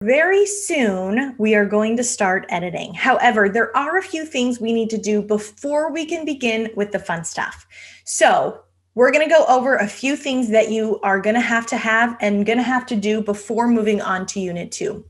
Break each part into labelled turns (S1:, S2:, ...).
S1: Very soon, we are going to start editing. However, there are a few things we need to do before we can begin with the fun stuff. So we're going to go over a few things that you are going to have and going to have to do before moving on to Unit 2.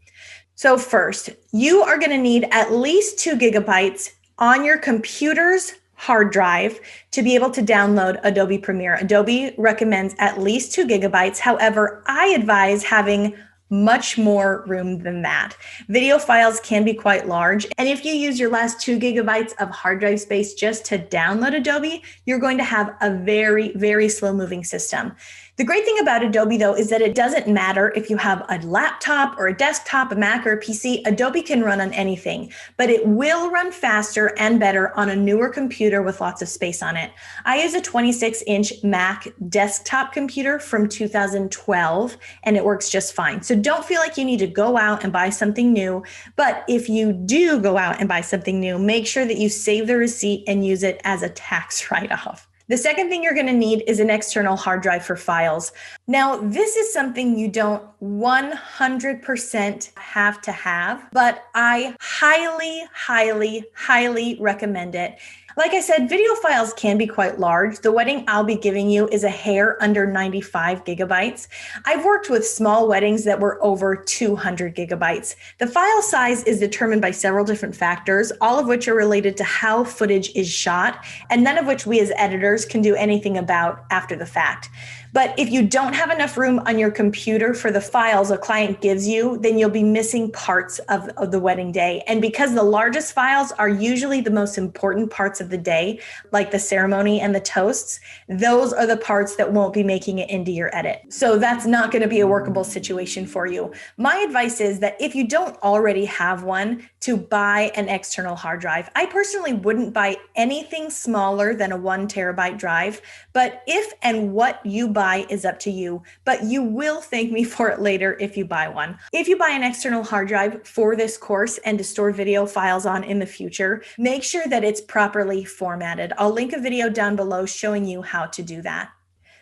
S1: So first, you are going to need at least 2 gigabytes on your computer's hard drive to be able to download Adobe Premiere. Adobe recommends at least 2 gigabytes. However, I advise having much more room than that. Video files can be quite large. And if you use your last 2 gigabytes of hard drive space just to download Adobe, you're going to have a very, very slow moving system. The great thing about Adobe, though, is that it doesn't matter if you have a laptop or a desktop, a Mac or a PC, Adobe can run on anything, but it will run faster and better on a newer computer with lots of space on it. I use a 26-inch Mac desktop computer from 2012, and it works just fine. So don't feel like you need to go out and buy something new, but if you do go out and buy something new, make sure that you save the receipt and use it as a tax write-off. The second thing you're going to need is an external hard drive for files. Now, this is something you don't 100% have to have, but I highly, highly, highly recommend it. Like I said, video files can be quite large. The wedding I'll be giving you is a hair under 95 gigabytes. I've worked with small weddings that were over 200 gigabytes. The file size is determined by several different factors, all of which are related to how footage is shot, and none of which we as editors can do anything about after the fact. But if you don't have enough room on your computer for the files a client gives you, then you'll be missing parts of the wedding day. And because the largest files are usually the most important parts of the day, like the ceremony and the toasts, those are the parts that won't be making it into your edit. So that's not going to be a workable situation for you. My advice is that if you don't already have one, to buy an external hard drive. I personally wouldn't buy anything smaller than a 1 terabyte drive, but if and what you buy is up to you, but you will thank me for it later if you buy one. If you buy an external hard drive for this course and to store video files on in the future, make sure that it's properly formatted. I'll link a video down below showing you how to do that.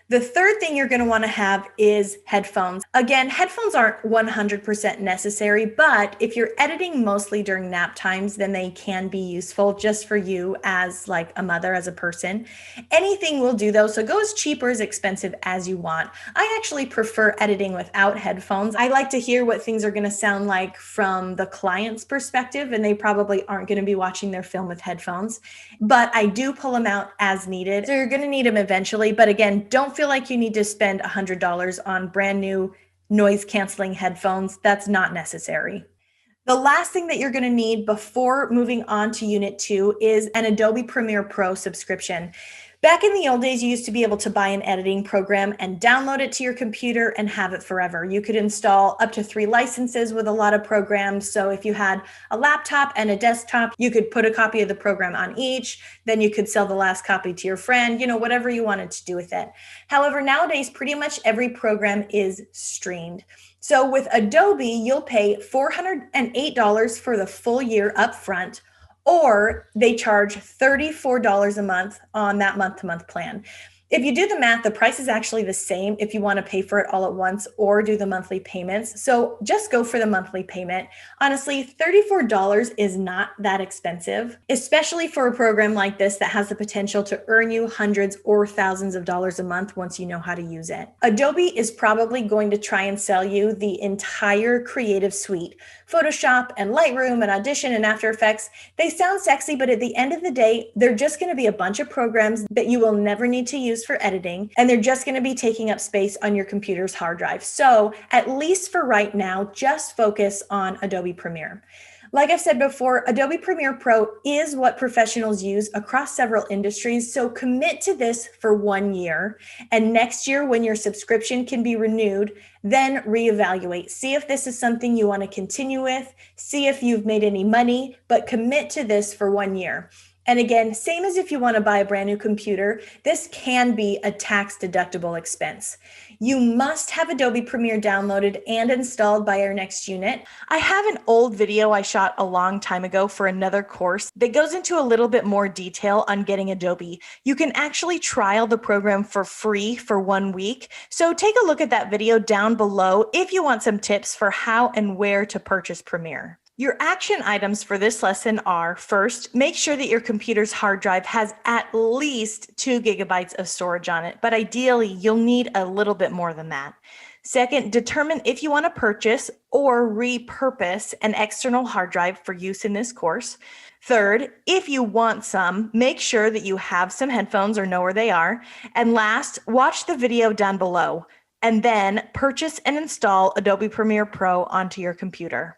S1: The third thing you're going to want to have is headphones. Again, headphones aren't 100% necessary, but if you're editing mostly during nap times, then they can be useful just for you as like a mother, as a person. Anything will do though, so go as cheap or as expensive as you want. I actually prefer editing without headphones. I like to hear what things are going to sound like from the client's perspective, and they probably aren't going to be watching their film with headphones, but I do pull them out as needed. So you're going to need them eventually, but again, don't feel like you need to spend $100 on brand new noise canceling headphones. That's not necessary. The last thing that you're going to need before moving on to Unit 2 is an Adobe Premiere Pro subscription. Back in the old days, you used to be able to buy an editing program and download it to your computer and have it forever. You could install up to 3 licenses with a lot of programs. So if you had a laptop and a desktop, you could put a copy of the program on each. Then you could sell the last copy to your friend, whatever you wanted to do with it. However, nowadays, pretty much every program is streamed. So with Adobe, you'll pay $408 for the full year upfront, or they charge $34 a month on that month-to-month plan. If you do the math, the price is actually the same if you want to pay for it all at once or do the monthly payments. So just go for the monthly payment. Honestly, $34 is not that expensive, especially for a program like this that has the potential to earn you hundreds or thousands of dollars a month once you know how to use it. Adobe is probably going to try and sell you the entire creative suite. Photoshop and Lightroom and Audition and After Effects, they sound sexy, but at the end of the day, they're just going to be a bunch of programs that you will never need to use for editing, and they're just going to be taking up space on your computer's hard drive. So at least for right now, just focus on Adobe Premiere. Like I've said before, Adobe Premiere Pro is what professionals use across several industries, so commit to this for 1 year. And next year, when your subscription can be renewed, then reevaluate. See if this is something you want to continue with, see if you've made any money, but commit to this for 1 year. And again, same as if you want to buy a brand new computer, this can be a tax deductible expense. You must have Adobe Premiere downloaded and installed by your next unit. I have an old video I shot a long time ago for another course that goes into a little bit more detail on getting Adobe. You can actually trial the program for free for 1 week. So take a look at that video down below if you want some tips for how and where to purchase Premiere. Your action items for this lesson are: first, make sure that your computer's hard drive has at least 2 gigabytes of storage on it, but ideally you'll need a little bit more than that. Second, determine if you want to purchase or repurpose an external hard drive for use in this course. Third, if you want some, make sure that you have some headphones or know where they are. And last, watch the video down below and then purchase and install Adobe Premiere Pro onto your computer.